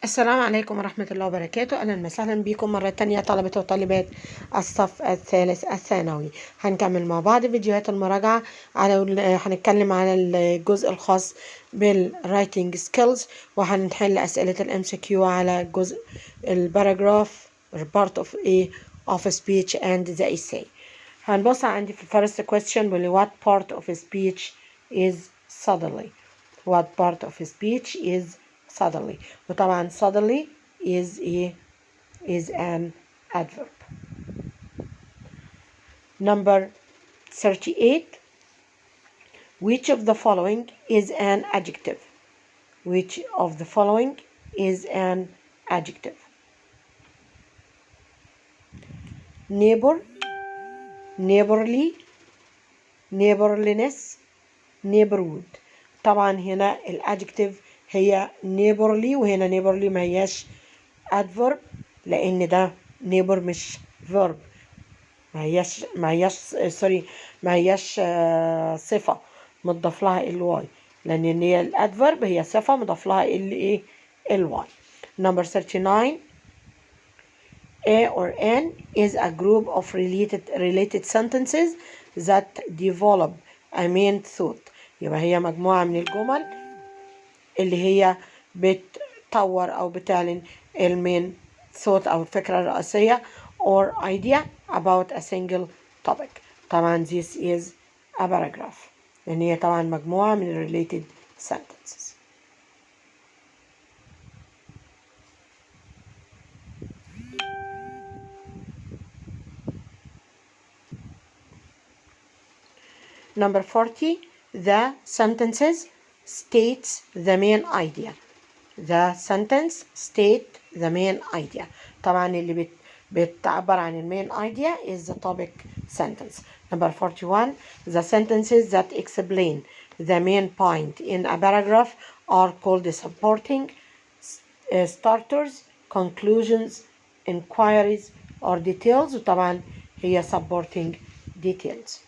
السلام عليكم ورحمة الله وبركاته. أهلا وسهلا بكم مرة تانية طلبة وطالبات الصف الثالث الثانوي. هنكمل مع بعض فيديوهات المراجعة هنتكلم على الجزء الخاص بالرايتنج سكيلز، وهنحل أسئلة MCQ على جزء البراجراف part of speech and the essay. هنبص عندي في first question بيقول what part of speech is suddenly. What part of speech is suddenly. وطبعا suddenly is an adverb. Number 38. Which of the following is an adjective? Which of the following is an adjective? Neighbor, neighborly, neighborliness, neighborhood. طبعا هنا الادجكتيف هي neighborly، وهنا neighborly ما هياش adverb لان ده neighbor مش verb، ما هياش صفة مضاف لها الواي، لان هي الادفرب هي صفة مضاف لها الواي. Number 39. A or N is a group of related sentences that develop a main thought. يبقى هي مجموعة من الجمل اللي هي بتطور أو بتعلن المين thought أو الفكرة الرئيسية or idea about a single topic. طبعا this is a paragraph لأن هي طبعا مجموعة من related sentences. Number 40. The sentences states the main idea. The sentence state the main idea. طبعا اللي بتعبر عن المين idea is the topic sentence. Number 41. The sentences that explain the main point in a paragraph are called supporting, starters, conclusions, inquiries, or details. وطبعا هي supporting details.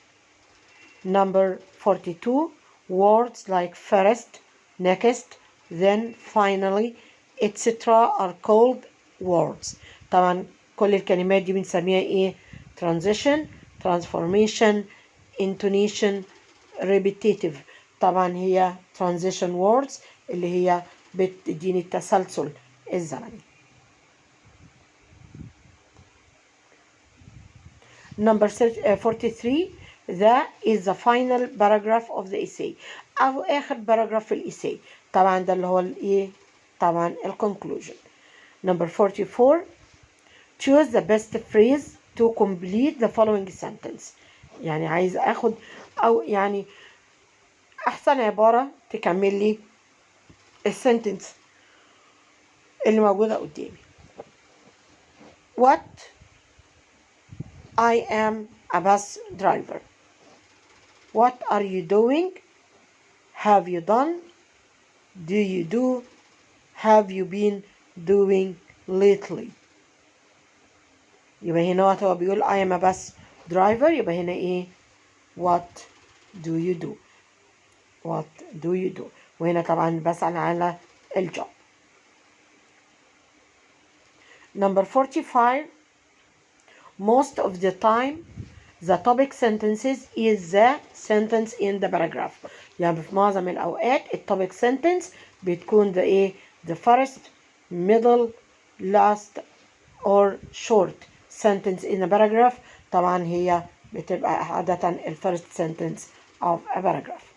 Number 42. Words like first, next, then, finally, etc. are called words. طبعا كل الكلمات دي بنسميها ايه؟ transition, transformation, intonation, repetitive. طبعا هي transition words اللي هي بتديني التسلسل الزمني. Number 43. That is the final paragraph of the essay. أو آخر paragraph في الإيساي. طبعا ده اللي هو الإيه؟ طبعا conclusion. Number 44. Choose the best phrase to complete the following sentence. يعني عايز أخد أو يعني أحسن عبارة تكمل لي السنتنس اللي موجودة قدامي. What? I am a bus driver. What are you doing? Have you done? Do you do? Have you been doing lately? يبقى هنا هو بيقول I am a bus driver. يبقى هنا ايه؟ What do you do? What do you do? وهنا طبعا بسأل على الجوب. Number 45. Most of the time the topic sentences is the sentence in the paragraph. يعني في معظم الأوقات الtopic sentence بتكون the ايه؟ the first, middle, last or short sentence in a paragraph. طبعا هي بتبقى عادة ال first sentence of a paragraph.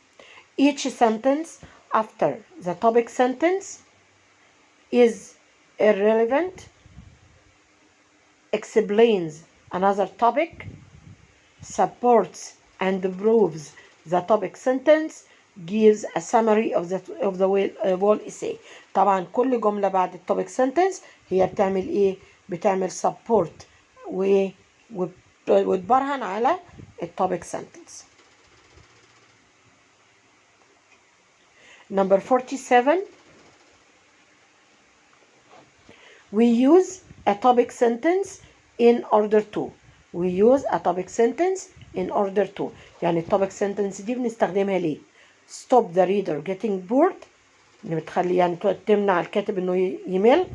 Each sentence after the topic sentence is irrelevant, explains another topic, supports and proves the topic sentence, gives a summary of the whole essay. طبعا كل جملة بعد الtopic sentence هي بتعمل ايه؟ بتعمل support وتبرهن على الtopic sentence. Number 47. We use a topic sentence in order to. We use a topic sentence in order to. يعني الtopic sentence دي بنستخدمها ليه؟ Stop the reader getting bored. اللي بتخلي يعني تمنع الكاتب انه يمل.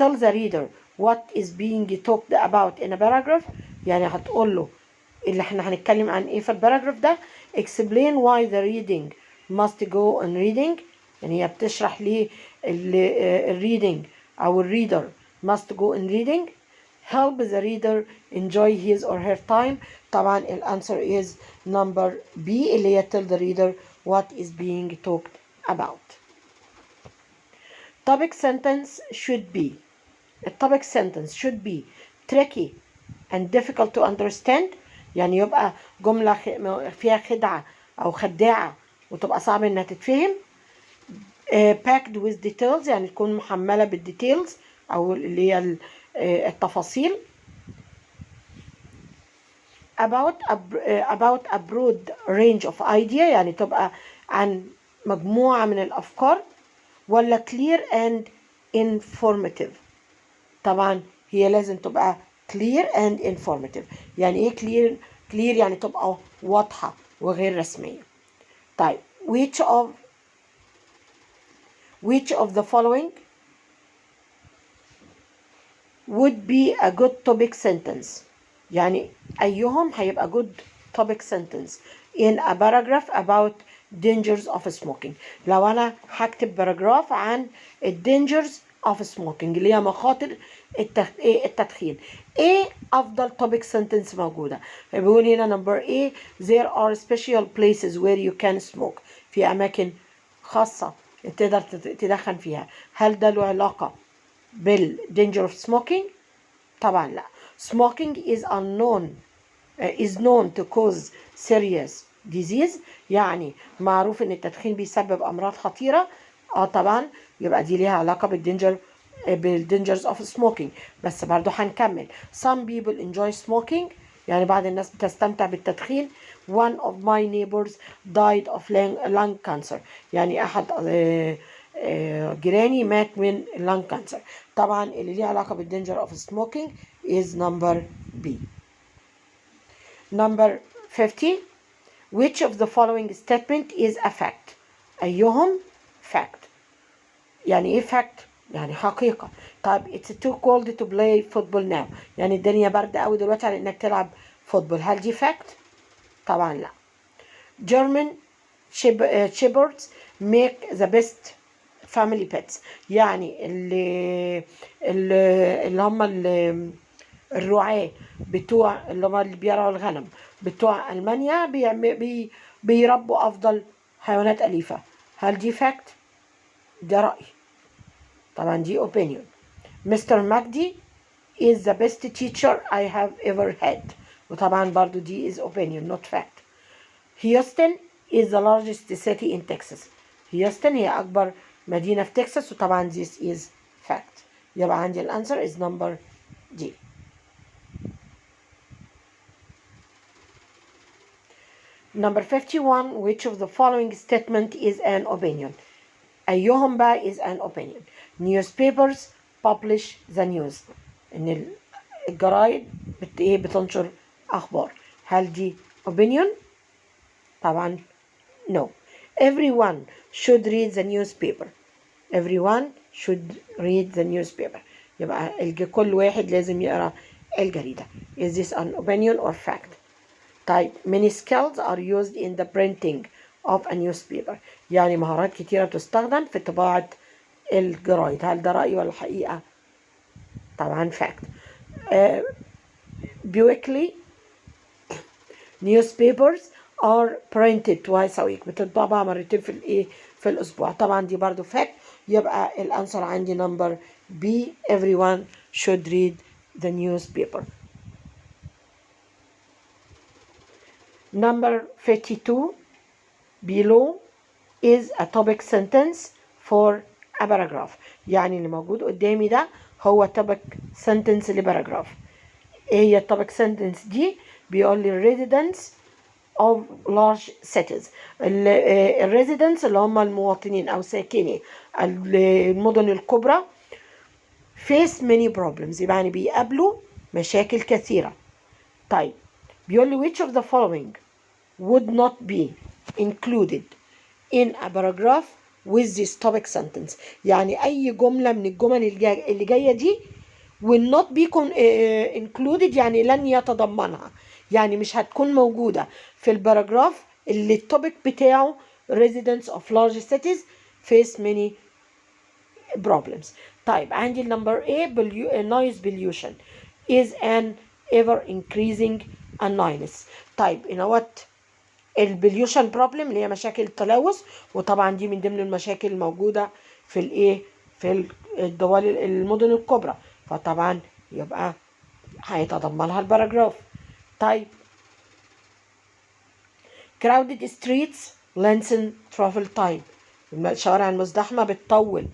tell the reader what is being talked about in a paragraph، يعني هتقول له اللي احنا هنتكلم عن ايه في الباراجراف ده. explain why the reading must go on reading، يعني هي بتشرح ليه الريدنج او الريدر must go on reading. help the reader enjoy his or her time، طبعا الانسر is number B اللي هي tell the reader what is being talked about. topic sentence should be، الtopic sentence should be tricky and difficult to understand، يعني يبقى جملة فيها خدعة أو خداعة وتبقى صعب إنها تتفهم. packed with details، يعني تكون محملة بالديتيلز أو اللي هي التفاصيل. about a broad range of idea، يعني تبقى عن مجموعة من الأفكار. ولا clear and informative، طبعا هي لازم تبقى clear and informative. يعني ايه clear يعني تبقى واضحة وغير رسمية. طيب which of the following would be a good topic sentence، يعني أيهم هيبقى good topic sentence in a paragraph about dangers of smoking. لو أنا هكتب باراجراف عن dangers of smoking اللي هي مخاطر التدخين، ايه أفضل topic sentence موجودة؟ بيقول هنا number A there are special places where you can smoke، في أماكن خاصة تقدر تدخن فيها. هل ده له علاقة بالdanger of smoking؟ طبعا لا. smoking is known to cause serious disease، يعني معروف ان التدخين بيسبب امراض خطيرة. طبعا يبقى دي ليها علاقة بالdangers of smoking. بس برضو هنكمل. some people enjoy smoking، يعني بعض الناس بتستمتع بالتدخين. one of my neighbors died of lung cancer، يعني احد جيراني مات من lung cancer. طبعا اللي ليه علاقة بالdanger of smoking is number B. number 50 which of the following statement is a fact؟ أيهم fact، يعني ايه fact؟ يعني حقيقة. طيب it's too cold to play football now، يعني الدنيا باردة قوي دلوقتي على انك تلعب فوتبول، هل دي fact؟ طبعا لا. German shepherds make the best family pets، يعني اللي هم الرعاة بتوع اللي هم اللي بيرعوا الغنم بتوع ألمانيا بيربوا أفضل حيوانات أليفة، هل دي fact؟ ده رأي، طبعا دي opinion. Mr. Magdi is the best teacher I have ever had، وطبعا برضو دي is opinion not fact. Houston is the largest city in Texas، هيوستن هي أكبر مدينة في تكساس، وطبعا this is fact. يبقى عندي الأنسر is number D. number 51 which of the following statement is an opinion؟ أيهم بقى is an opinion. newspapers publish the news، إن الجرايد بتنشر أخبار، هل دي opinion؟ طبعا no. everyone should read the newspaper، everyone should read the newspaper، يبقى كل واحد لازم يقرأ الجريدة. is this an opinion or fact؟ طيب many skills are used in the printing of a newspaper، يعني مهارات كتيرة بتستخدم في طباعة الجرايد، هل ده رأي ولا حقيقة؟ طبعا fact. weekly newspapers are printed twice a week، بتطبع مرتين في الأسبوع، طبعا دي برضو fact. يبقى الأنسر عندي number B everyone should read the newspaper. number 52 below is a topic sentence for a paragraph، يعني اللي موجود قدامي ده هو topic sentence لباراجراف. ايه هي الtopic sentence دي؟ بيقول لي residents of large cities، الريزيدنتس اللي هم المواطنين او ساكني المدن الكبرى face many problems، يعني بيقابلوا مشاكل كثيرة. طيب بيقول لي which of the following would not be included in a paragraph with this topic sentence. يعني أي جملة من الجمل اللي جاية دي will not be included، يعني لن يتضمنها، يعني مش هتكون موجودة في الباراجراف اللي التوبيك بتاعه residents of large cities face many problems. طيب عندي النمبر A noise pollution is an ever increasing annoyance. طيب what البوليوشن بروبلم اللي هي مشاكل التلوث، وطبعا دي من ضمن المشاكل الموجودة في الايه في الدول المدن الكبرى، فطبعا يبقى هيتضمنها الباراجراف. طيب crowded streets lengthen travel time، الشوارع المزدحمة بتطول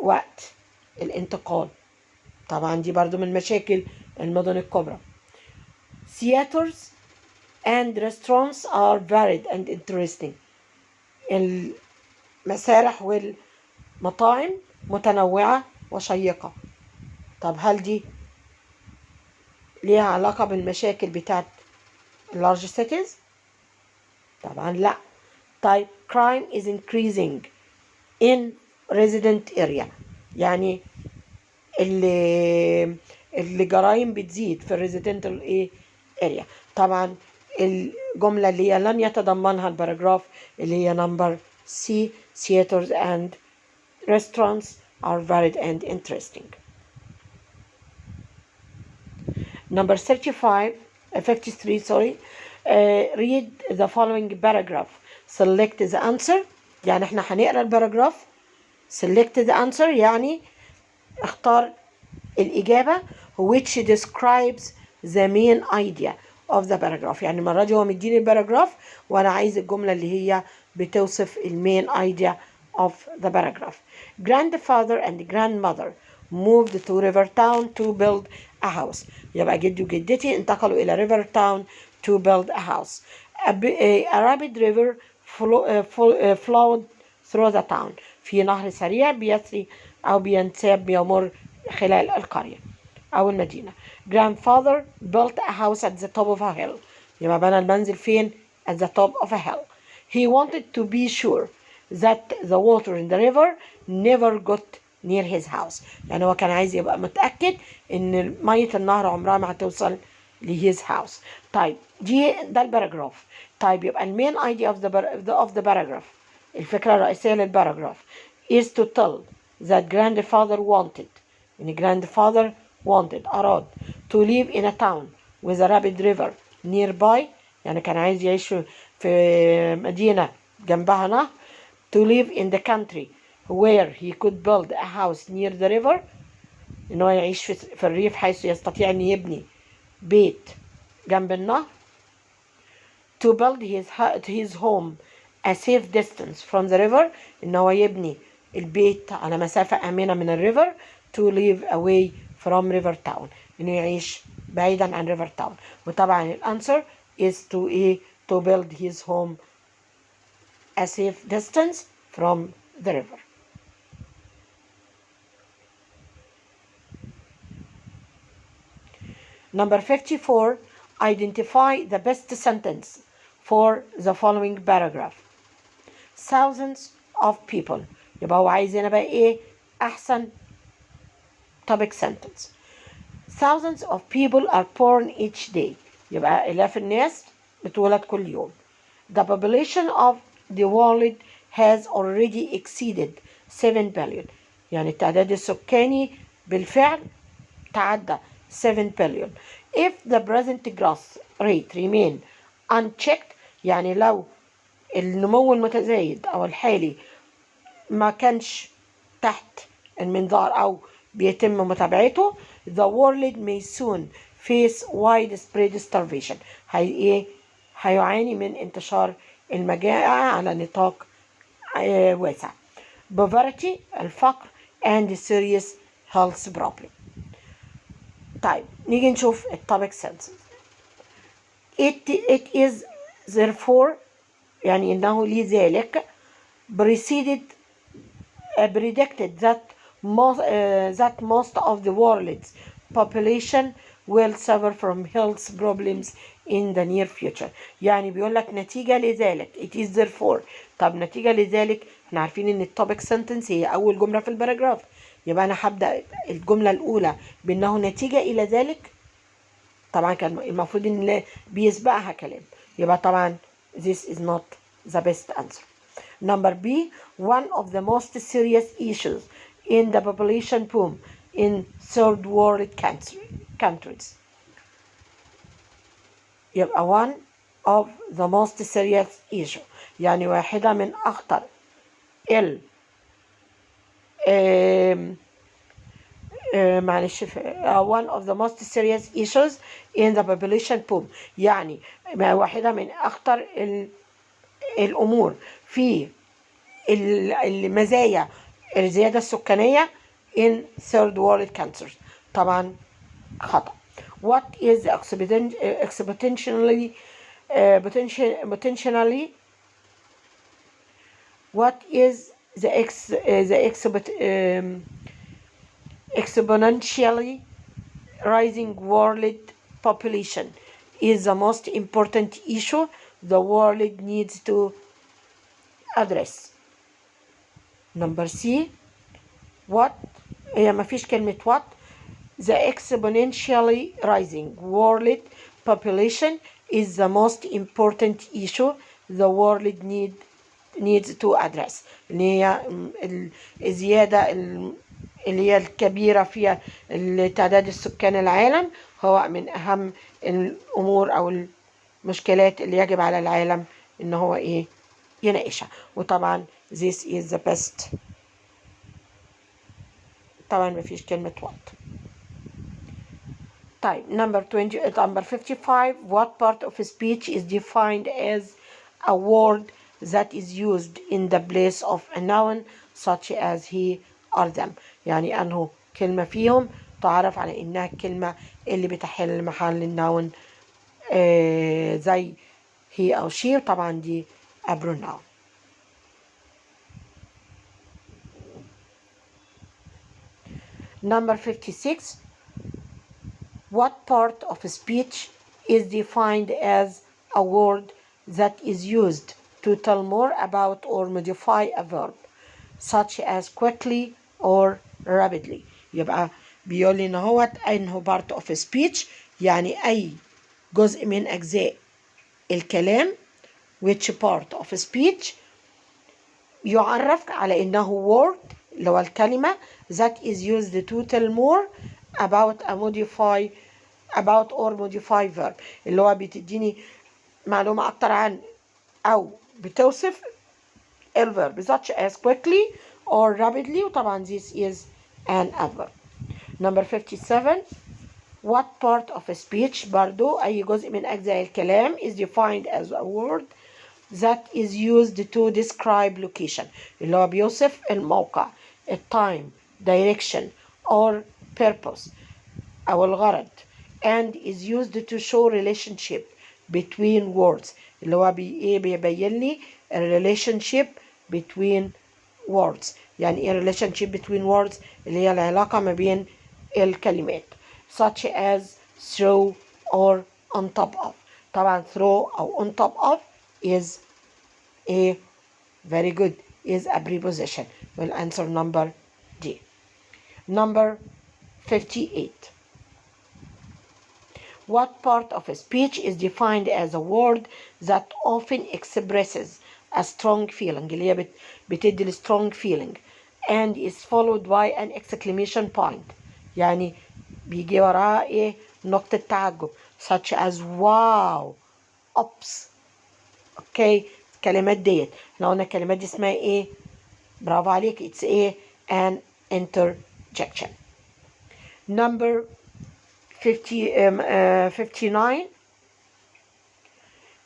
وقت الانتقال، طبعا دي برضو من مشاكل المدن الكبرى. theaters and restaurants are varied and interesting، المسارح والمطاعم متنوعة وشيقة. طب هل دي ليها علاقة بالمشاكل بتاعت large cities؟ طبعا لا. طيب crime is increasing in resident area، يعني اللي جرائم بتزيد في الريزيدنتال area. طبعا الجملة اللي هي لن يتضمنها الباراجراف اللي هي نمبر C theaters and restaurants are varied and interesting. Number 53 sorry. Read the following paragraph, select the answer، يعني احنا هنقرا الباراجراف. select the answer يعني اختار الإجابة which describes the main idea of the paragraph، يعني المرة دي هو مديني الباراجراف وأنا عايز الجملة اللي هي بتوصف المين idea of the paragraph. Grandfather and grandmother moved to river town to build a house، يبقى جدي وجدتي انتقلوا إلى river town to build a house. A rapid river flowed through the town، في نهر سريع بيسري أو بينساب بيمر خلال القرية أو المدينة. Grandfather built a house at the top of a hill، يبقى بنى المنزل فين؟ at the top of a hill. He wanted to be sure that the water in the river never got near his house، يعني هو كان عايز يبقى متأكد إن مية النهر عمرها ما هتوصل ل his house. طيب ده الباراجراف. طيب يبقى المين idea of the paragraph، الفكرة الرئيسية للباراجراف is to tell that grandfather wanted، يعني grandfather wanted أراد to live in a town with a rapid river nearby، يعني كان عايز يعيش في مدينة جنبها نهر. to live in the country where he could build a house near the river، إنه يعيش في الريف حيث يستطيع أن يبني بيت جنب النهر. to build his home a safe distance from the river، إنه يبني البيت على مسافة آمنة من الريفر. to live away from river town، إنه يعيش بعيدا عن river town. وطبعا الأنسر is to build his home a safe distance from the river. Number 54, identify the best sentence for the following paragraph. Thousands of people، يبقى هو عايز هنا بقى ايه احسن topic sentence. Thousands of people are born each day، يبقى آلاف الناس بتولد كل يوم. The population of the world has already exceeded 7 billion، يعني التعداد السكاني بالفعل تعدى 7 billion. If the present growth rate remain unchecked، يعني لو النمو المتزايد أو الحالي ما كانش تحت المنظار أو بيتم متابعته، the world may soon face widespread starvation، هيعاني من انتشار المجاعة على نطاق واسع. poverty الفقر and serious health problem. طيب نيجي نشوف التوبيك sentences. It is therefore، يعني إنه لذلك predicted that most of the world's population will suffer from health problems in the near future، يعني بيقول لك نتيجة لذلك it is therefore. طب نتيجة لذلك احنا عارفين ان التوبيك سنتنس هي اول جمله في البراجراف، يبقى انا هبدا الجمله الاولى بانه نتيجه الى ذلك. طبعا كان المفروض ان بيسبقها كلام، يبقى طبعا this is not the best answer. Number B, one of the most serious issues in the population boom in third world countries. يبقى one of the most serious issue، يعني واحدة من أخطر معلش one of the most serious issues in the population boom، يعني واحدة من أخطر الأمور في المزايا الزيادة السكانية in third world countries. طبعا خطأ. What is exponentially what is the exponentially rising world population is the most important issue the world needs to address. Number C, what هي ما فيش كلمة what. The exponentially rising world population is the most important issue the world needs to address. اللي هي الزيادة اللي هي الكبيرة في تعداد السكان العالم هو من أهم الأمور أو المشكلات اللي يجب على العالم إن هو إيه يناقشها. وطبعا this is the best. طبعا مفيش كلمة what. طيب number 55, what part of a speech is defined as a word that is used in the place of a noun such as he or them. يعني أنه كلمة فيهم تعرف على إنها الكلمة اللي بتحل محل النون زي he أو she، طبعا دي a pronoun. Number 56, what part of a speech is defined as a word that is used to tell more about or modify a verb such as quickly or rapidly. يبقى بيقول لي ان هو انه part of a speech يعني اي جزء من اجزاء الكلام which part of a speech يعرف على انه word اللي هو الكلمة that is used to tell more about or modify verb، اللي هو بتديني معلومة أكتر عن أو بتوصف الverb such as quickly or rapidly، وطبعا this is an adverb. Number 57, what part of a speech برضو أي جزء من أجزاء الكلام is defined as a word that is used to describe location، اللي هو بيوصف الموقع time direction or purpose أو الغرض and is used to show relationship between words، اللي هو بيبين لي relationship between words. يعني ايه relationship between words؟ اللي هي العلاقة ما بين الكلمات such as through or on top of. طبعا through أو on top of is a very good is a preposition. We'll answer number D. Number 58, what part of a speech is defined as a word that often expresses a strong feeling، اللي هي بتدي ال strong feeling and is followed by an exclamation point، يعني بيجي وراها ايه نقطة تعجب such as wow oops. اوكي الكلمات ديت احنا قلنا الكلمات دي اسمها ايه؟ برافو عليك it's ايه an interjection. Number 59,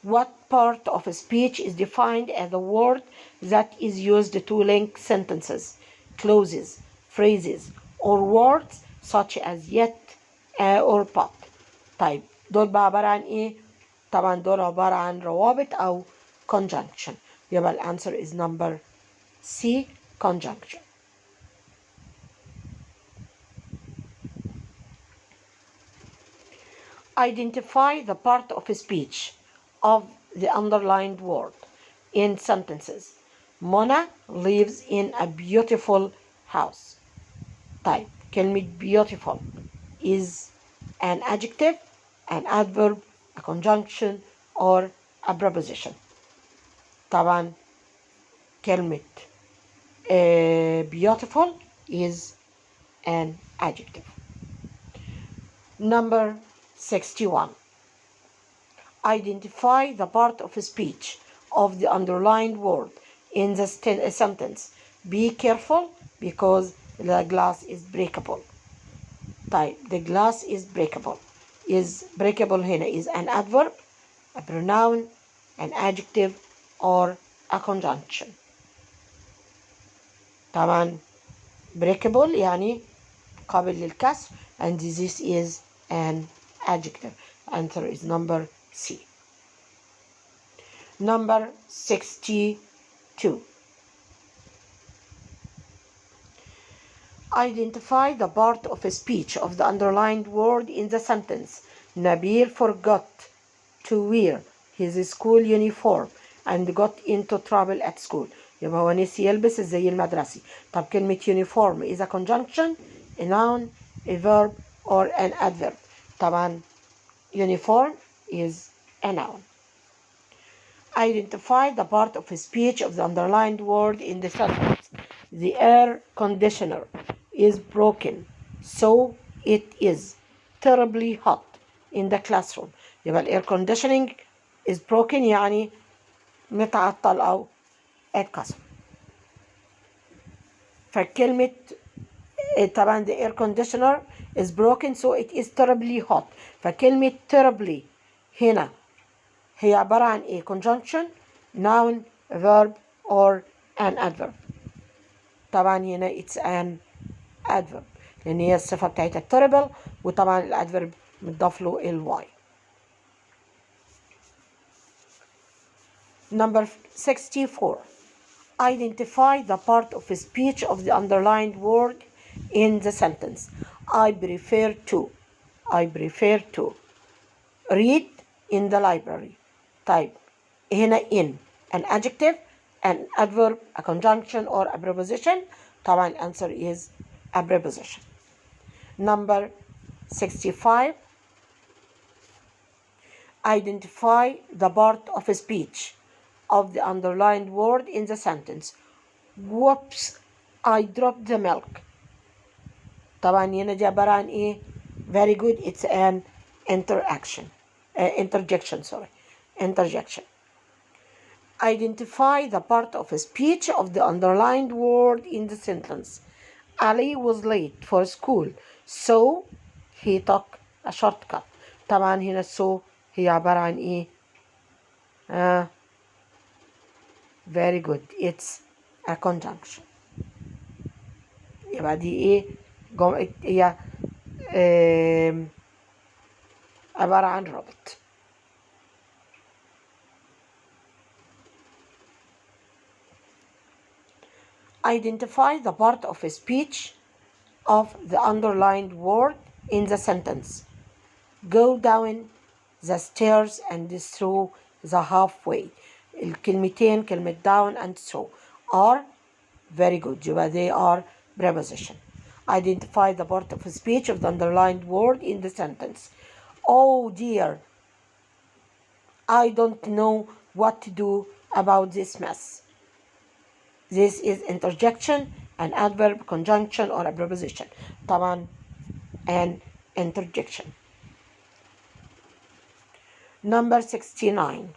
what part of a speech is defined as a word that is used to link sentences, clauses, phrases, or words such as yet or but. طيب دول بقى عبارة عن ايه؟ طبعا دول عبارة عن روابط أو conjunction. يبقى الأنسر is number C, conjunction. Identify the part of a speech of the underlined word in sentences Mona lives in a beautiful house. طيب كلمة beautiful is an adjective, an adverb, a conjunction, or a preposition. طبعا كلمة beautiful is an adjective. Number 61. Identify the part of speech of the underlined word in the sentence. Be careful because the glass is breakable. طيب the glass is breakable. Is breakable هنا is an adverb, a pronoun, an adjective, or a conjunction. طبعا breakable يعني قابل للكسر, and this is an adjective. Answer is number C. Number 62. Identify the part of a speech of the underlined word in the sentence. Nabil forgot to wear his school uniform and got into trouble at school. يبقى هو نسي يلبس الزي المدرسي. طب كلمة uniform is a conjunction, a noun, a verb, or an adverb. طبعا uniform is a noun. Identify the part of a speech of the underlined word in the sentence. The air conditioner is broken, so it is terribly hot in the classroom. يبقى ال air conditioning is broken يعني متعطل أو اتكسر. فكلمة طبعا the air conditioner is broken so it is terribly hot. فكلمة terribly هنا هي عبارة عن ايه؟ conjunction, noun, verb, or an adverb. طبعا هنا it's an adverb لأن هي الصفة بتاعتها terrible, وطبعا الادفيرب متضاف له ال y. Number 64. Identify the part of a speech of the underlined word in the sentence. I prefer to read in the library. طيب هنا in an adjective, an adverb, a conjunction, or a preposition. طبعا answer is a preposition. Number 65. Identify the part of a speech of the underlined word in the sentence. Whoops, I dropped the milk. طبعا هنا دي عبارة عن ايه؟ very good, it's an interjection. Identify the part of a speech of the underlined word in the sentence. Ali was late for school, so he took a shortcut. طبعا هنا so هي عبارة عن ايه؟ very good, it's a conjunction. يبقى دي ايه؟ هي عبارة عن رابط. Identify the part of a speech of the underlined word in the sentence. Go down the stairs and through the halfway. الكلمتين كلمة down and through are very good. يبقى they are preposition. Identify the part of a speech of the underlined word in the sentence. Oh dear, I don't know what to do about this mess. This is interjection, an adverb, conjunction, or a preposition. طبعا an interjection. Number 69.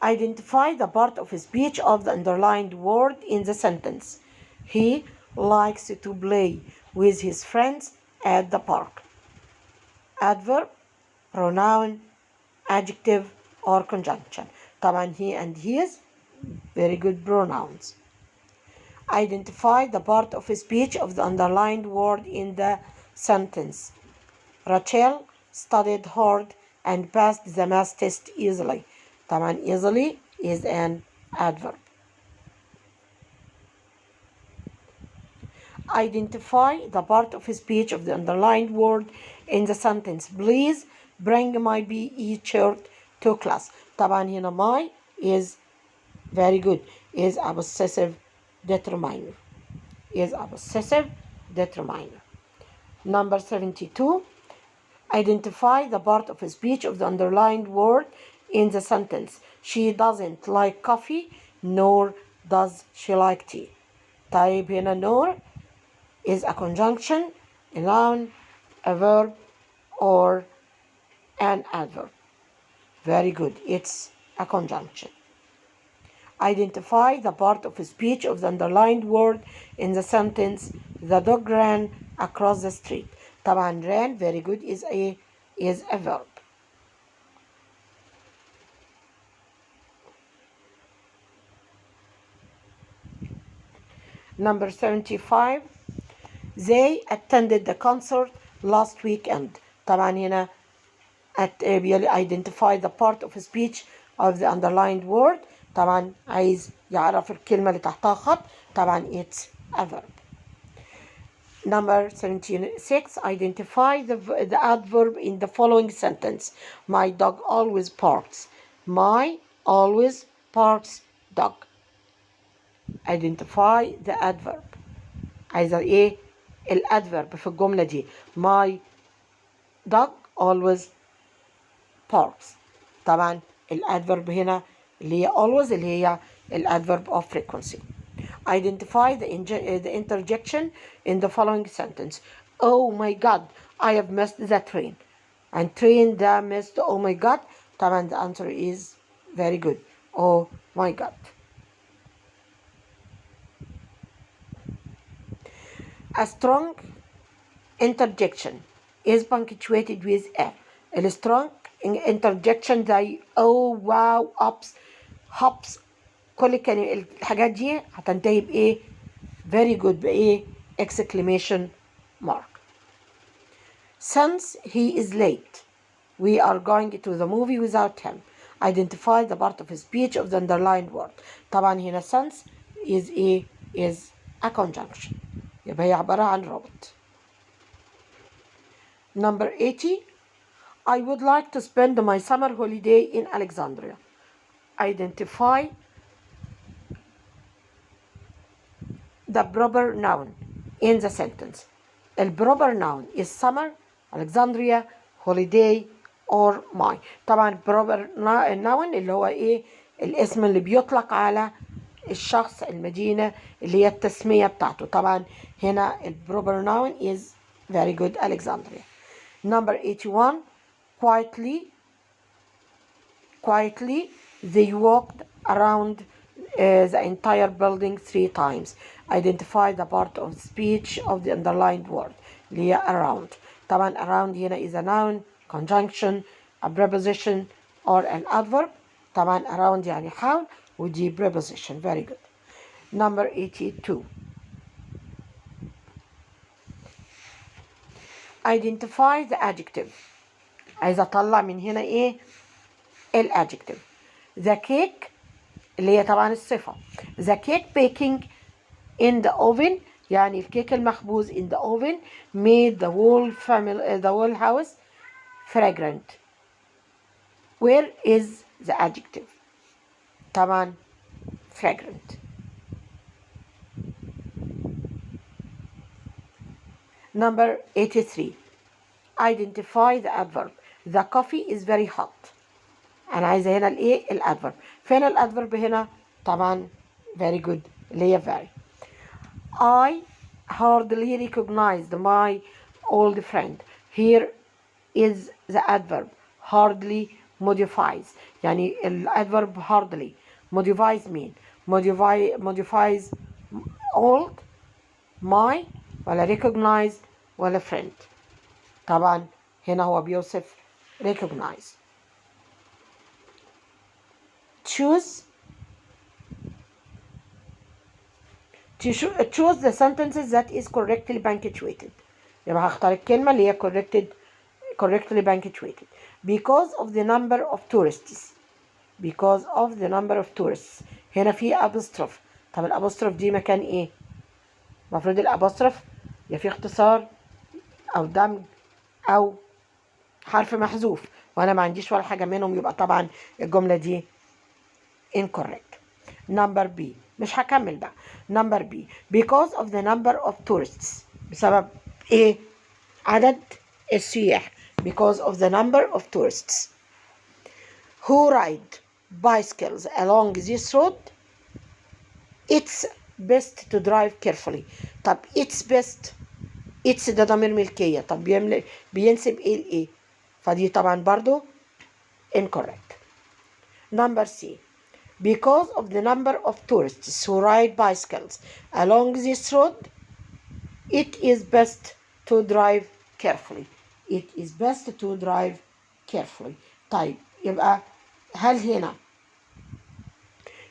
Identify the part of a speech of the underlined word in the sentence. He likes to play with his friends at the park. Adverb, pronoun, adjective, or conjunction. طبعا he and his, very good pronouns. Identify the part of a speech of the underlined word in the sentence. Rachel studied hard and passed the math test easily. طبعا easily is an adverb. Identify the part of a speech of the underlined word in the sentence. Please bring my PE shirt to class. طبعا هنا my is very good, is a possessive determiner. Is a possessive determiner. Number 72. Identify the part of speech of the underlined word in the sentence. She doesn't like coffee, nor does she like tea. طيب هنا nor is a conjunction, a noun, a verb, or an adverb. Very good. It's a conjunction. Identify the part of speech of the underlined word in the sentence. The dog ran across the street. طبعا ran, very good, is a verb. Number 75. They attended the concert last weekend. طبعا هنا identify the part of speech of the underlined word. طبعا عايز يعرف الكلمة اللي تحتها خط. طبعا it's a verb. Number 76. Identify the adverb in the following sentence. My dog always barks. My always barks dog. Identify the adverb. عايزة ايه الادفرب في الجملة دي. My dog always barks. طبعا الادفرب هنا اللي هي always اللي هي الادverb of frequency. Identify the interjection in the following sentence. Oh my god, I have missed the train. And train ده missed, oh my god. طبعا the answer is very good. Oh my god. A strong interjection is punctuated with a. A strong interjection زي oh wow ups hops كل الحاجات دي هتنتهي بإيه؟ very good بإيه؟ exclamation mark. Since he is late, we are going to the movie without him. Identify the part of speech of the underlined word. طبعا هنا since is a conjunction. يبقى هي عبارة عن رابط. Number 80. I would like to spend my summer holiday in Alexandria. Identify the proper noun in the sentence. The proper noun is summer, Alexandria, holiday, or my. طبعا proper noun اللي هو ايه الاسم اللي بيطلق على الشخص المدينة اللي هي التسمية بتاعته. طبعا هنا proper noun is very good Alexandria. Number 81. Quietly they walked around the entire building 3 times. Identify the part of speech of the underlined word اللي هي around. طبعا around هنا is a noun, conjunction, a preposition, or an adverb. طبعا around يعني حول ودي preposition. Very good. Number 82. Identify the adjective. عايزة أطلع من هنا إيه الadjective. The cake اللي هي طبعا الصفة. The cake baking in the oven يعني الكيك المخبوز in the oven made the whole house fragrant. Where is the adjective? طبعا fragrant. Number 83. Identify the adverb. The coffee is very hot. أنا عايزة هنا الإيه الادفرب. فين الادفرب هنا؟ طبعا very good اللي هي very. I hardly recognized my old friend. Here is the adverb. Hardly modifies. يعني الادفرب hardly modifies mean modifies old my ولا recognized ولا friend. طبعا هنا هو بيوصف recognize. Choose the sentences that is correctly punctuated. يبقى هختار الكلمة اللي هي correctly punctuated. Because of the number of tourists. Because of the number of tourists. هنا في apostrophe. طب الابوستروف دي مكان ايه؟ المفروض الابوستروف يا في اختصار او دمج او حرف محذوف وانا ما عنديش ولا حاجة منهم يبقى طبعا الجملة دي incorrect. number B. مش هكمل بقى. number B because of the number of tourists. بسبب ايه؟ عدد السياح. because of the number of tourists who ride bicycles along this road. it's best to drive carefully. طب it's best، it's ده ضمير ملكية. طب بينسب ايه لايه؟ فدي طبعا برضو incorrect. number C because of the number of tourists who ride bicycles along this road it is best to drive carefully. it is best to drive carefully. طيب يبقى هل هنا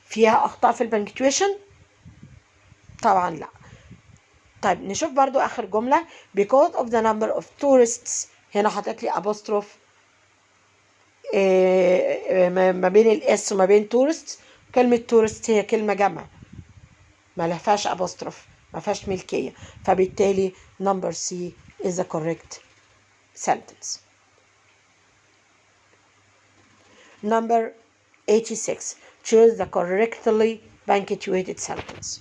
فيها أخطاء في البنكتويشن؟ طبعا لا. طيب نشوف برضو آخر جملة because of the number of tourists. هنا حطيت لي أبوستروف ما بين الاس وما بين tourists. كلمة tourist هي كلمة جمع ما لهاش أبوستروف، ما فيهاش ملكية، فبالتالي number C is the correct sentence. number 86 choose the correctly punctuated sentence.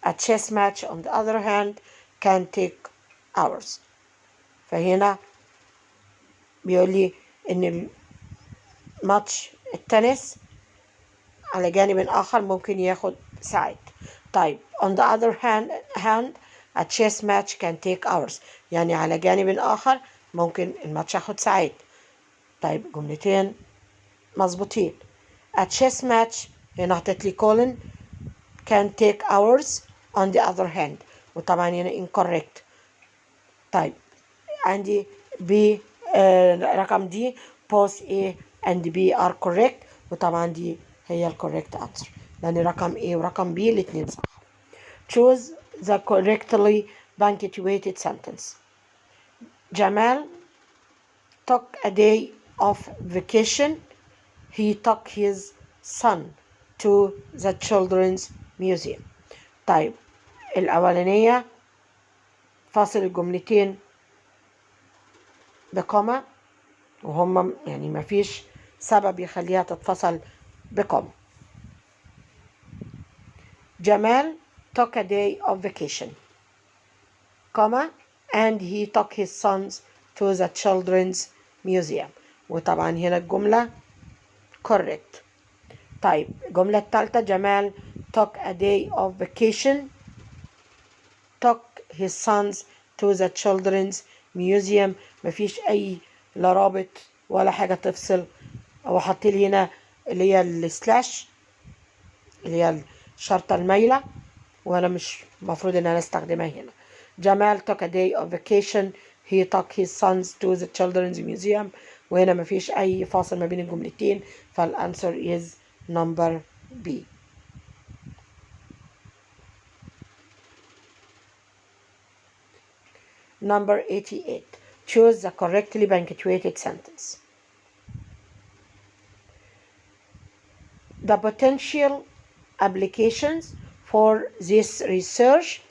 a chess match on the other hand can take hours. فهنا بيقول لي ان ماتش التنس على جانب آخر ممكن ياخد ساعات. طيب on the other hand a chess match can take hours، يعني على جانب آخر ممكن الماتش ياخد ساعات. طيب جملتين مظبوطين. a chess match هنا حطيت لي colon can take hours on the other hand، وطبعا هنا incorrect. طيب عندي B رقم D both A and B are correct، وطبعا دي هي الكوريكت answer لأن رقم A ورقم B الاتنين صح. choose the correctly punctuated sentence. Jamal took a day of vacation. He took his son to the children's museum. طيب الأولانية فاصل الجملتين بكوما، وهم يعني ما فيش سبب يخليها تتفصل بكوما. Jamal took a day of vacation, comma, and he took his sons to the children's museum. وطبعا هنا الجملة correct. طيب الجملة الثالثة جمال took a day of vacation, took his sons to the children's museum. مفيش أي لا رابط ولا حاجة تفصل، أو حط لي هنا اللي هي السلاش اللي هي الشرطة المايلة، وأنا مش مفروض إن أنا أستخدمها هنا. جمال took a day of vacation. He took his sons to the children's museum. وهنا مفيش أي فاصل ما بين الجملتين، فالأنسر is number B. number 88 choose the correctly punctuated sentence. The potential applications for this research,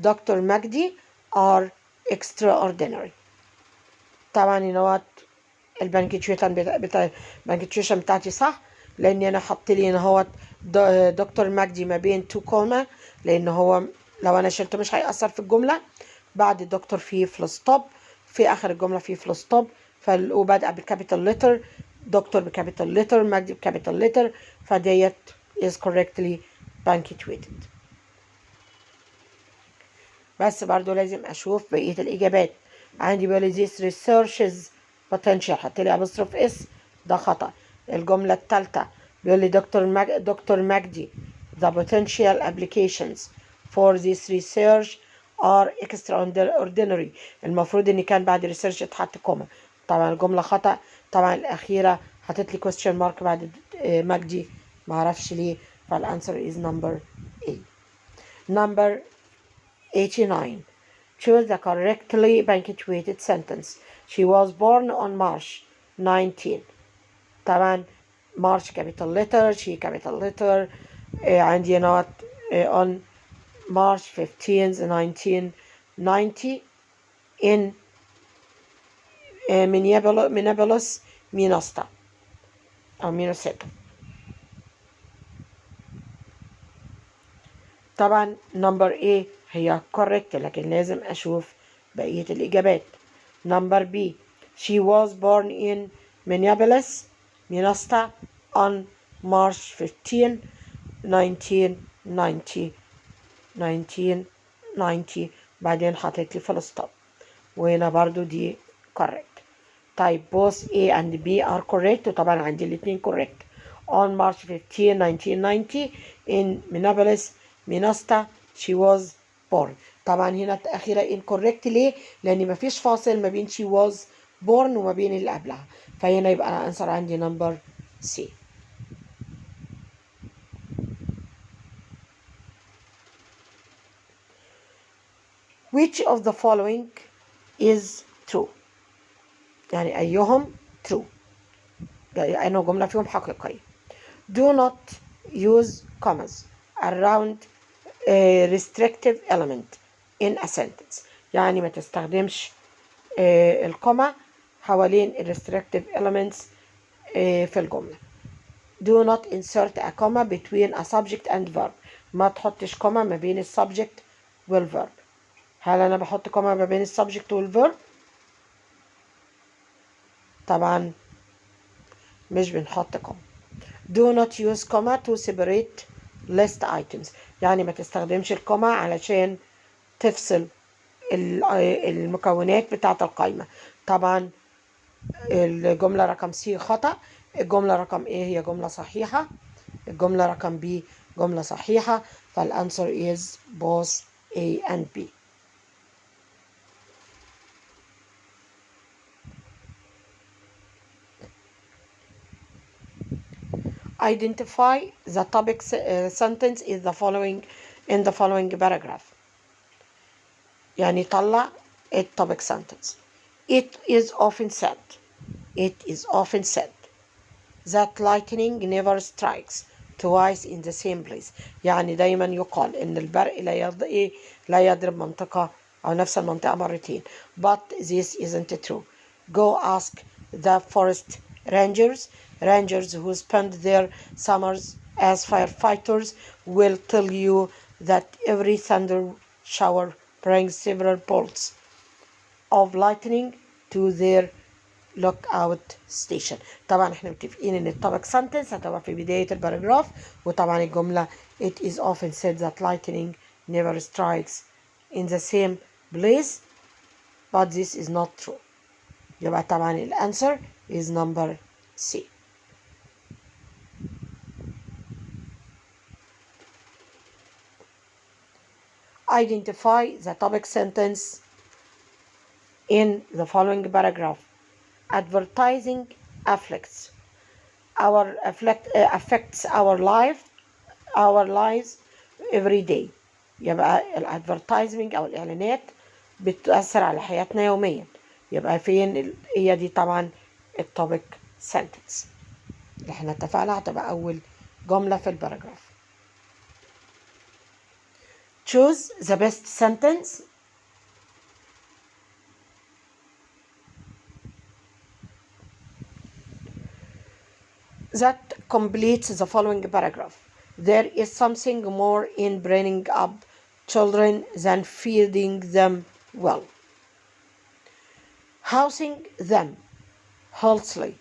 Dr. Magdi, are extraordinary. طبعا هنا البنكتويشن بتاعتي صح، لان انا حط لي هنا هو دكتور مجدي ما بين تو كوما، لان هو لو انا شلته مش هيأثر في الجمله. بعد الدكتور فيه فول ستوب، في اخر الجمله فيه فول ستوب، وبادئه بالكابيتال لتر، دكتور بكابيتال لتر، مجدي بكابيتال لتر، فديت is correctly punctuated. بس برضو لازم اشوف بقيه الاجابات. عندي بيقول this researches potential، حط لي apostrophe اس، ده خطأ. الجملة الثالثة بيقول لي دكتور مجدي the potential applications for this research are extraordinary. المفروض ان كان بعد research اتحط كوما، طبعا الجملة خطأ. طبعا الأخيرة حطت لي question mark بعد مجدي، معرفش ليه، فالأنسر is number A. number 89 choose the correctly punctuated sentence. She was born on March 19. طبعا March capital letter, she capital letter. عندي not on March 15th 1990 in Minneapolis, Minnesota أو Minnesota. طبعا نمبر A هي correct، لكن لازم أشوف بقية الإجابات. نمبر B she was born in Minneapolis Minnesota on March 15 1990 بعدين حطيت لي فول ستوب، وهنا برضو دي correct. طيب both A and B are correct، وطبعا عندي الاتنين correct. On March 15 1990 in Minneapolis Minnesota she was born. طبعا هنا الأخيرة incorrect ليه؟ لأن مفيش فاصل ما بين she was born وما بين اللي قبلها، فهنا يبقى الأنسر عندي نمبر C. Which of the following is true؟ يعني أيهم true، يعني أنه جملة فيهم حقيقية. Do not use commas around a restrictive element in a sentence. يعني ما تستخدمش الكوما حوالين ال restrictive elements في الجملة. Do not insert a comma between a subject and verb. ما تحطش كوما ما بين السبجكت والverb. هل أنا بحط كوما ما بين السبجكت والverb؟ طبعا مش بنحط كوما. Do not use comma to separate list items. يعني ما تستخدمش الكوما علشان تفصل المكونات بتاعة القائمة. طبعا الجملة رقم C خطأ، الجملة رقم A هي جملة صحيحة، الجملة رقم B جملة صحيحة، فالأنسر is both A and B. Identify the topic sentence in the following paragraph. يعني طلع الtopic sentence. It is often said that lightning never strikes twice in the same place. يعني دايما يقال ان البرق لا يضرب منطقة او نفس المنطقة مرتين. But this isn't true. Go ask the forest rangers who spend their summers as firefighters will tell you that every thunder shower brings several bolts of lightning to their lookout station. طبعا احنا متفقين ان التوبيك sentence هتبقى في بداية الباراجراف، وطبعا الجملة it is often said that lightning never strikes in the same place, but this is not true. يبقى طبعا الانسر is number C. Identify the topic sentence in the following paragraph. Advertising affects our lives every day. يبقى الادفرتايزنج او الاعلانات بتأثر على حياتنا يوميا. يبقى فين هي دي طبعا التوبيك سنتنس اللي احنا اتفقنا هتبقى اول جملة في الباراجراف. Choose the best sentence that completes the following paragraph. There is something more in bringing up children than feeding them well. Housing them healthily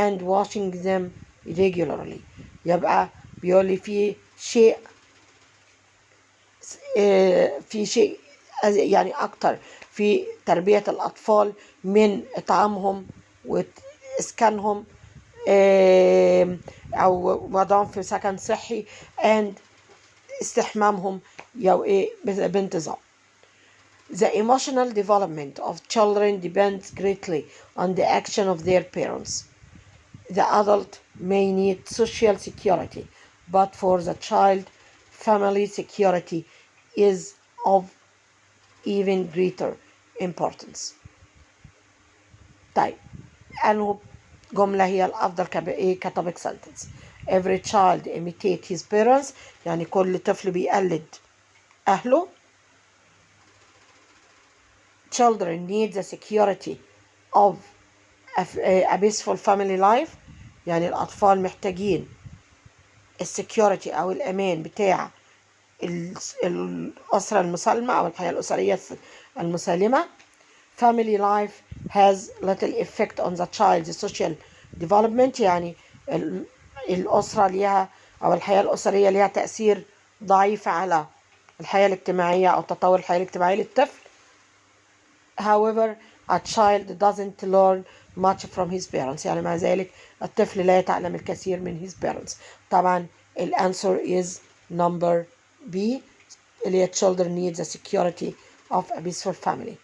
and washing them regularly. يبقى بيقول لي في شيء يعني أكتر في تربية الأطفال من إطعامهم وإسكانهم أو وضعهم في سكن صحي and استحمامهم بانتظام. The emotional development of children depends greatly on the action of their parents. The adult may need social security, but for the child, family security is of even greater importance. طيب أنه جملة هي الأفضل كتوبيك sentence. Every child imitate his parents. يعني كل طفل بيقلد أهله. Children need the security of a peaceful family life. يعني الأطفال محتاجين السكيورتي أو الأمان بتاع الأسرة المسالمة أو الحياة الأسرية المسالمة. family life has little effect on the child's social development، يعني الأسرة ليها أو الحياة الأسرية ليها تأثير ضعيف على الحياة الاجتماعية أو تطور الحياة الاجتماعية للطفل. however a child doesn't learn much from his parents، يعني مع ذلك الطفل لا يتعلم الكثير من his parents. طبعا الانسر is number B اللي هي children need the security of a peaceful family.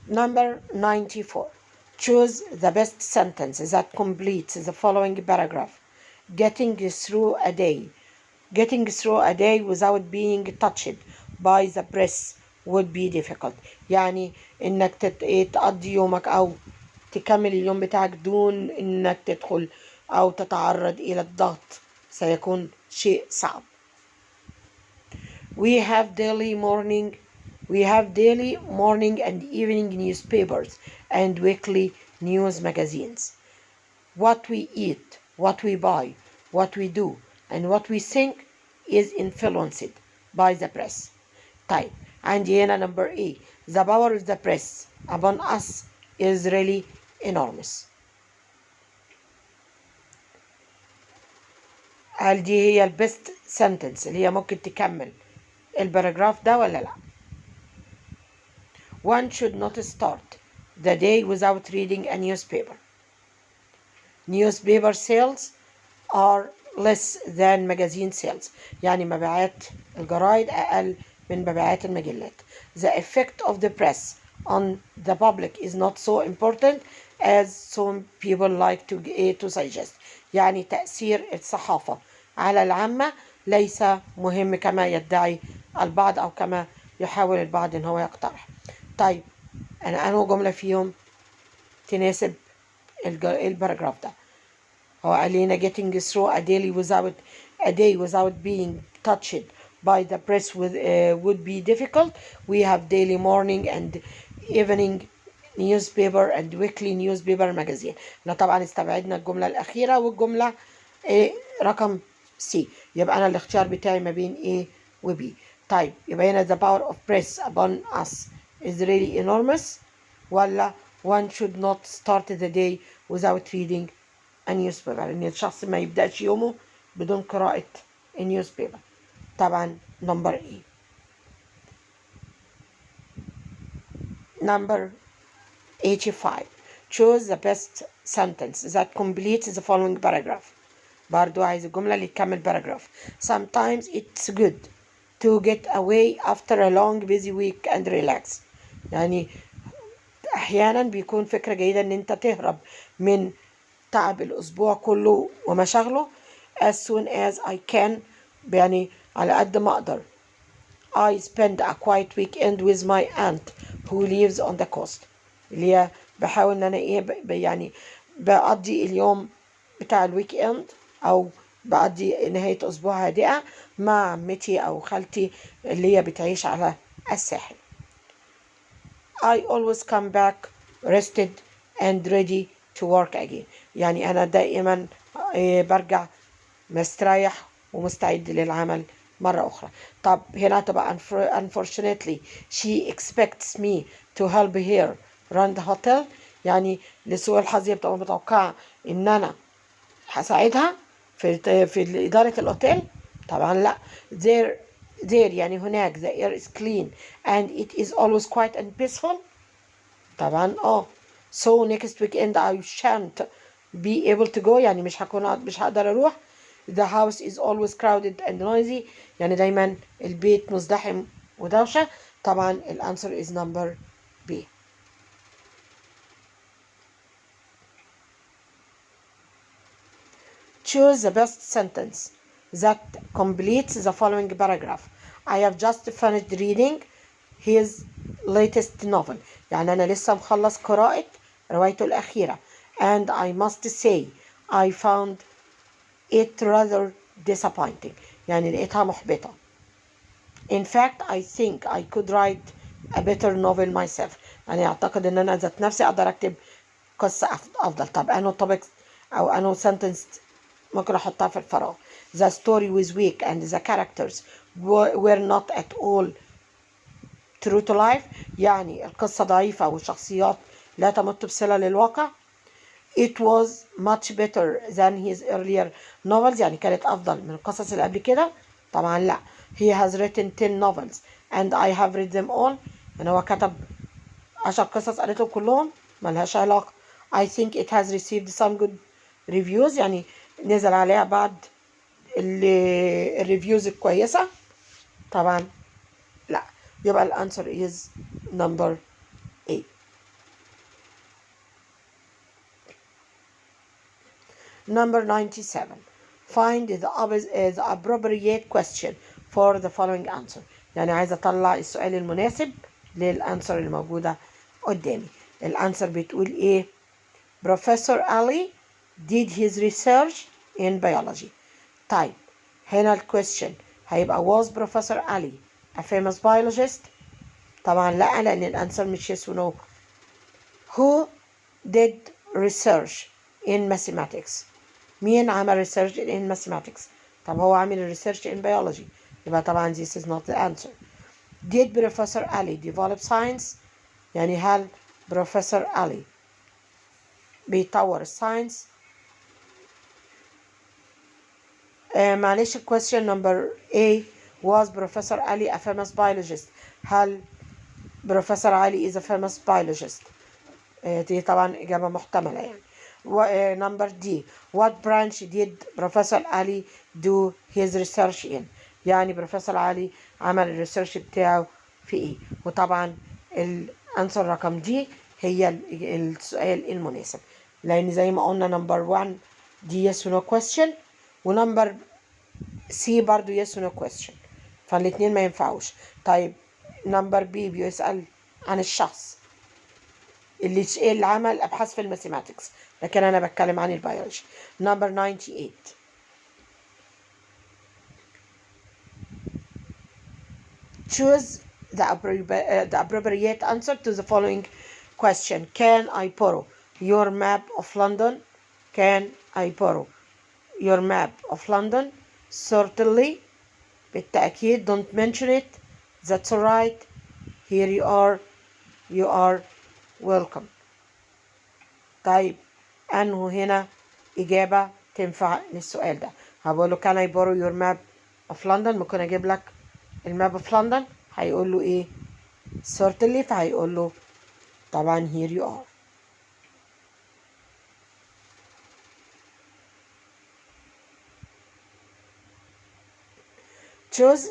Number 94. Choose the best sentence that completes the following paragraph. Getting through a day. Getting through a day without being touched by the press would be difficult. يعني انك تقضي يومك او تكمل اليوم بتاعك دون انك تدخل او تتعرض الى الضغط سيكون شيء صعب. We have daily morning and evening newspapers and weekly news magazines. What we eat, what we buy, what we do, and what we think is influenced by the press. طيب عندي هنا number A. The power of the press upon us is really enormous. هل دي هي البست sentence اللي هي ممكن تكمل البراجراف ده ولا لا؟ One should not start the day without reading a newspaper. Newspaper sales are less than magazine sales. يعني مبيعات الجرايد أقل من مبيعات المجلات. The effect of the press on the public is not so important as some people like to suggest. يعني تأثير الصحافة على العامة ليس مهم كما يدعي البعض أو كما يحاول البعض إن هو يقترح. طيب أنا جملة فيهم تناسب الباراجراف ده. هو قال لنا getting through a day without being touched by the press would be difficult. We have daily morning and evening newspaper and weekly newspaper magazine. احنا طبعا استبعدنا الجملة الأخيرة والجملة رقم C. يبقى أنا الاختيار بتاعي ما بين A و B. طيب يبقى هنا the power of press upon us is really enormous ولا one should not start the day without reading a newspaper. إن الشخص ما يبدأش يومه بدون قراءة newspaper. طبعا number E. Number 85. Choose the best sentence that completes the following paragraph. برضو عايز الجملة اللي تكمل paragraph. Sometimes it's good to get away after a long busy week and relax. يعني أحيانا بيكون فكرة جيدة إن أنت تهرب من تعب الأسبوع كله ومشاغله as soon as I can. يعني على قد ما أقدر. I spend a quiet weekend with my aunt who lives on the coast. اللي هي بحاول إن أنا يعني بقضي اليوم بتاع الويك إند أو بقضي نهاية أسبوع هادئة مع عمتي أو خالتي اللي هي بتعيش على الساحل. I always come back rested and ready to work again. يعني أنا دائما برجع مستريح ومستعد للعمل مرة أخرى. طب هنا تبقى unfortunately she expects me to help her run the hotel. يعني لسوء الحظ بتبقى متوقعة إن أنا هساعدها في إدارة الأوتيل. طبعا لا. there يعني هناك the air is clean and it is always quiet and peaceful. طبعا so next weekend I shan't be able to go. يعني مش هقدر أروح. the house is always crowded and noisy. يعني دايما البيت مزدحم ودوشة. طبعا الانسر is number B. Choose the best sentence that completes the following paragraph. I have just finished reading his latest novel. يعني أنا لسه مخلص قراءة روايته الأخيرة. And I must say I found it rather disappointing. يعني لقيتها محبطة. In fact I think I could write a better novel myself. يعني أعتقد إن أنا ذات نفسي أقدر أكتب قصة أفضل. طب أنا topics أو أنه sentence ممكن أحطها في الفراغ. The story was weak and the characters were not at all true to life. يعني القصة ضعيفة والشخصيات لا تمت بصلة للواقع. It was much better than his earlier novels. يعني كانت أفضل من القصص اللي قبل كده. طبعا لا. He has written 10 novels and I have read them all. يعني هو كتب 10 قصص قريتهم كلهم. ملهاش علاقة. I think it has received some good reviews. يعني نزل عليها بعض الريفيوز الكويسة. طبعا لا. يبقى الانسر is number A. Number 97. Find the appropriate question for the following answer. يعني عايزة أطلع السؤال المناسب للأنسر اللي موجودة قدامي. الأنسر بتقول إيه؟ Professor Ali did his research in biology. طيب هنا الكويستشن هيبقى was Professor Ali a famous biologist؟ طبعا لا، لأن الأنسر مش yes و no. Who did research in mathematics؟ مين عمل research in mathematics؟ طب هو عامل research in biology، يبقى طبعا this is not the answer. Did Professor Ali develop science؟ يعني هل Professor Ali بيطور الساينس؟ معلش question number A was Professor Ali a famous biologist؟ هل Professor Ali is a famous biologist؟ دي طبعا إجابة محتملة يعني. Number D, what branch did Professor Ali do his research in؟ يعني Professor Ali عمل الريسيرش بتاعه في إيه؟ وطبعا الأنسر رقم دي هي السؤال المناسب، لأن زي ما قلنا نمبر 1 دي yes or no question، ونمبر سي برضو yes or no question، فالاتنين ما ينفعوش. طيب نمبر بي بيسأل عن الشخص اللي عمل أبحاث في الماثيماتكس، لكن أنا بتكلم عن البيولوجي. نمبر 98. Choose the appropriate answer to the following question. Can I borrow your map of London? Can I borrow your map of London? Certainly. بالتأكيد. Don't mention it. That's alright. Here you are. You are welcome. طيب أنه هنا إجابة تنفع للسؤال ده. هقول له can I borrow your map of London؟ ممكن أجيب لك الماب of London. هيقول له إيه؟ certainly. فهيقول له طبعا here you are. Choose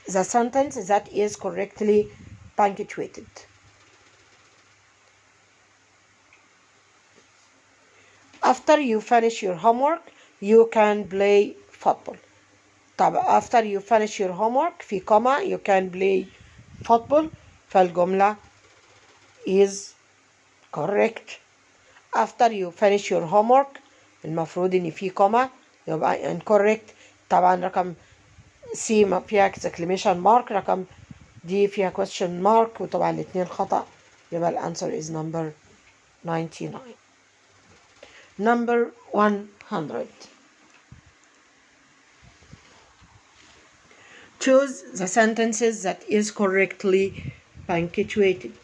the sentence that is correctly punctuated. After you finish your homework, you can play football. طب after you finish your homework في comma you can play football، فالجملة is correct. After you finish your homework المفروض إن في comma يبقى incorrect. طبعا رقم C ما فيها exclamation mark، رقم D فيها question mark، وطبعا الاتنين خطأ، يبقى الأنسر is number 99. Number 100. Choose the sentences that is correctly punctuated.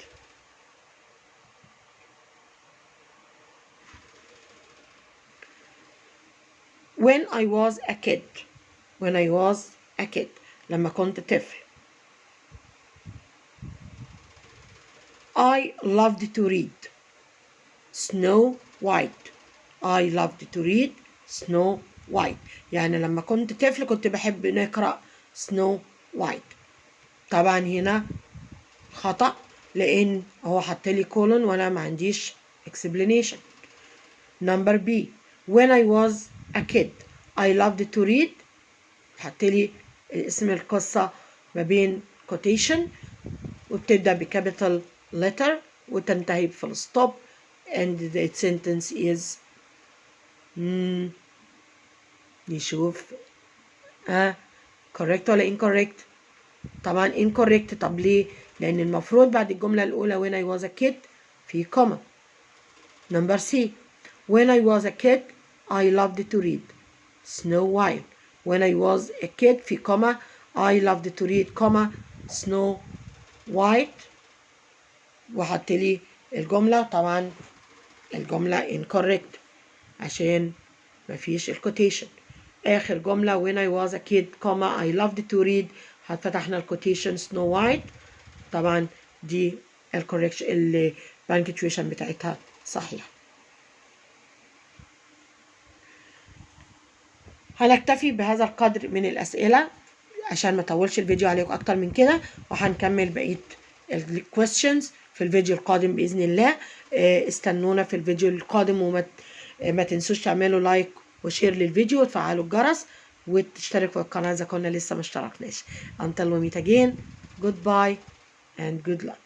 When I was a kid. When I was a kid. لما كنت طفل. I loved to read Snow White. I loved to read Snow White. يعني لما كنت طفل كنت بحب نقرأ Snow White. طبعا هنا خطأ لأن هو حط لي كولون وأنا ما عنديش explanation. Number B. When I was a kid I loved to read. حط لي اسم القصة ما بين quotation وبتبدأ بكابيتال letter وتنتهي بفول ستوب and the sentence is نشوف correct ولا incorrect؟ طبعا incorrect. طب ليه؟ لأن المفروض بعد الجملة الأولى when I was a kid في comma. Number C. When I was a kid I loved to read Snow White. When I was a kid في كوما I loved to read كوما Snow White، وحط لي الجملة. طبعا الجملة incorrect عشان مفيش الكوتيشن. آخر جملة when I was a kid كوما I loved to read، فتحنا الكوتيشن Snow White. طبعا دي الكوريكشن البانكتويشن بتاعتها صحيح. هنكتفي بهذا القدر من الأسئلة عشان ما اطولش الفيديو عليكم أكتر من كده، وهنكمل بقية الكويستشنز في الفيديو القادم بإذن الله. استنونا في الفيديو القادم، وما تنسوش تعملوا لايك وشير للفيديو وتفعلوا الجرس وتشتركوا في القناة إذا كنا لسه ما اشتركناش. Until we meet again, goodbye and good luck.